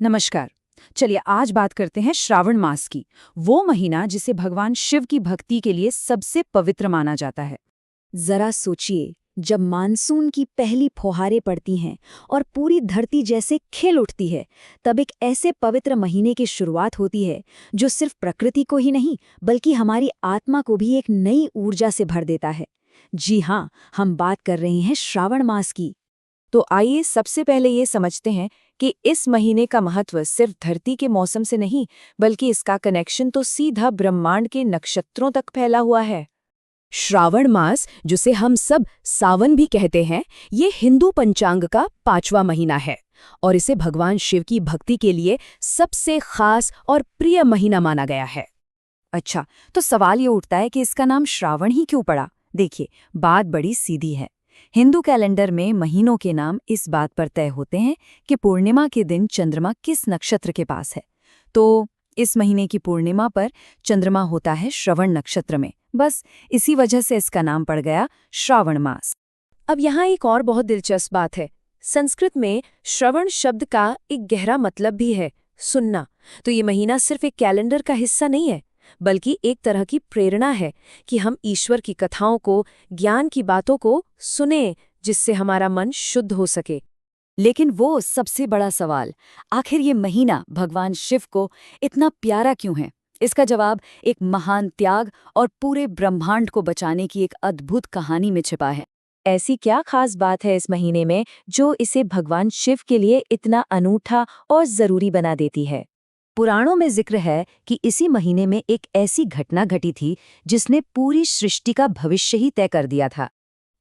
नमस्कार। चलिए आज बात करते हैं श्रावण मास की। वो महीना जिसे भगवान शिव की भक्ति के लिए सबसे पवित्र माना जाता है। जरा सोचिए, जब मानसून की पहली फुहारें पड़ती हैं और पूरी धरती जैसे खिल उठती है, तब एक ऐसे पवित्र महीने की शुरुआत होती है जो सिर्फ प्रकृति को ही नहीं बल्कि हमारी आत्मा को भी एक नई ऊर्जा से भर देता है। जी हाँ, हम बात कर रहे हैं श्रावण मास की। तो आइए सबसे पहले ये समझते हैं कि इस महीने का महत्व सिर्फ धरती के मौसम से नहीं बल्कि इसका कनेक्शन तो सीधा ब्रह्मांड के नक्षत्रों तक फैला हुआ है। श्रावण मास, जिसे हम सब सावन भी कहते हैं, ये हिंदू पंचांग का 5वां महीना है और इसे भगवान शिव की भक्ति के लिए सबसे खास और प्रिय महीना माना गया है। अच्छा, तो सवाल ये उठता है कि इसका नाम श्रावण ही क्यों पड़ा? देखिए, बात बड़ी सीधी है। हिंदू कैलेंडर में महीनों के नाम इस बात पर तय होते हैं कि पूर्णिमा के दिन चंद्रमा किस नक्षत्र के पास है। तो इस महीने की पूर्णिमा पर चंद्रमा होता है श्रवण नक्षत्र में। बस इसी वजह से इसका नाम पड़ गया श्रावण मास। अब यहाँ एक और बहुत दिलचस्प बात है। संस्कृत में श्रवण शब्द का एक गहरा मतलब भी है, सुनना। तो ये महीना सिर्फ एक कैलेंडर का हिस्सा नहीं है बल्कि एक तरह की प्रेरणा है कि हम ईश्वर की कथाओं को, ज्ञान की बातों को सुने, जिससे हमारा मन शुद्ध हो सके। लेकिन वो सबसे बड़ा सवाल, आखिर ये महीना भगवान शिव को इतना प्यारा क्यों है? इसका जवाब एक महान त्याग और पूरे ब्रह्मांड को बचाने की एक अद्भुत कहानी में छिपा है। ऐसी क्या खास बात है इस महीने में जो इसे भगवान शिव के लिए इतना अनूठा और जरूरी बना देती है? पुराणों में जिक्र है कि इसी महीने में एक ऐसी घटना घटी थी जिसने पूरी सृष्टि का भविष्य ही तय कर दिया था।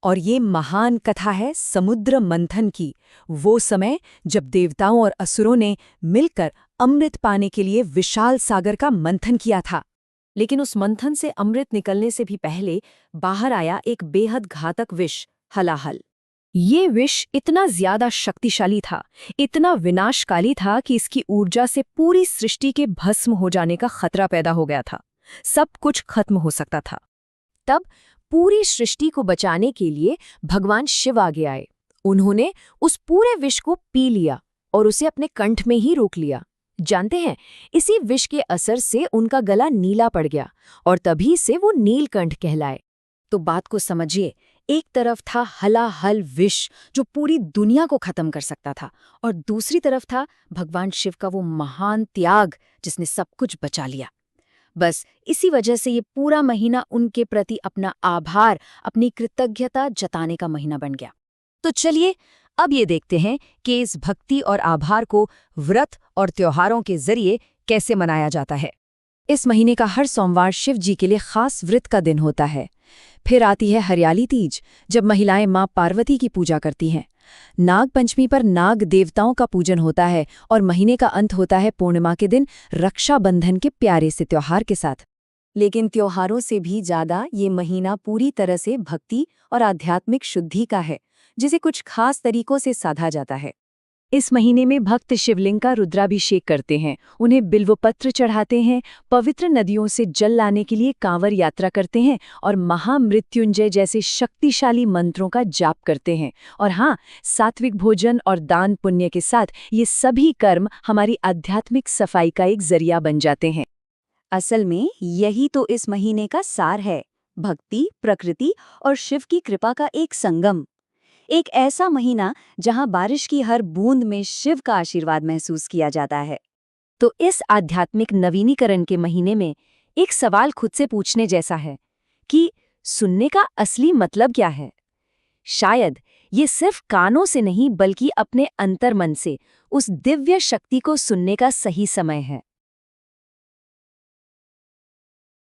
और ये महान कथा है समुद्र मंथन की, वो समय जब देवताओं और असुरों ने मिलकर अमृत पाने के लिए विशाल सागर का मंथन किया था। लेकिन उस मंथन से अमृत निकलने से भी पहले बाहर आया एक बेहद घातक विष, हलाहल। ये विष इतना ज्यादा शक्तिशाली था, इतना विनाशकाली था कि इसकी ऊर्जा से पूरी सृष्टि के भस्म हो जाने का खतरा पैदा हो गया था। सब कुछ खत्म हो सकता था। तब पूरी सृष्टि को बचाने के लिए भगवान शिव आगे आए। उन्होंने उस पूरे विष को पी लिया और उसे अपने कंठ में ही रोक लिया। जानते हैं, इसी विष के असर से उनका गला नीला पड़ गया और तभी से वो नीलकंठ कहलाए। तो बात को समझिए, एक तरफ था हलाहल विष जो पूरी दुनिया को खत्म कर सकता था और दूसरी तरफ था भगवान शिव का वो महान त्याग जिसने सब कुछ बचा लिया। बस इसी वजह से ये पूरा महीना उनके प्रति अपना आभार, अपनी कृतज्ञता जताने का महीना बन गया। तो चलिए अब ये देखते हैं कि इस भक्ति और आभार को व्रत और त्योहारों के जरिए कैसे मनाया जाता है। इस महीने का हर सोमवार शिव जी के लिए खास व्रत का दिन होता है। फिर आती है हरियाली तीज, जब महिलाएं मां पार्वती की पूजा करती हैं। नाग पंचमी पर नाग देवताओं का पूजन होता है और महीने का अंत होता है पूर्णिमा के दिन रक्षाबंधन के प्यारे से त्योहार के साथ। लेकिन त्योहारों से भी ज्यादा ये महीना पूरी तरह से भक्ति और आध्यात्मिक शुद्धि का है, जिसे कुछ खास तरीकों से साधा जाता है। इस महीने में भक्त शिवलिंग का रुद्राभिषेक करते हैं, उन्हें बिल्वपत्र चढ़ाते हैं, पवित्र नदियों से जल लाने के लिए कांवर यात्रा करते हैं और महामृत्युंजय जैसे शक्तिशाली मंत्रों का जाप करते हैं। और हाँ, सात्विक भोजन और दान पुण्य के साथ ये सभी कर्म हमारी आध्यात्मिक सफाई का एक जरिया बन जाते हैं। असल में यही तो इस महीने का सार है, भक्ति, प्रकृति और शिव की कृपा का एक संगम। एक ऐसा महीना जहां बारिश की हर बूंद में शिव का आशीर्वाद महसूस किया जाता है। तो इस आध्यात्मिक नवीनीकरण के महीने में एक सवाल खुद से पूछने जैसा है कि सुनने का असली मतलब क्या है? शायद ये सिर्फ कानों से नहीं बल्कि अपने अंतर्मन से उस दिव्य शक्ति को सुनने का सही समय है।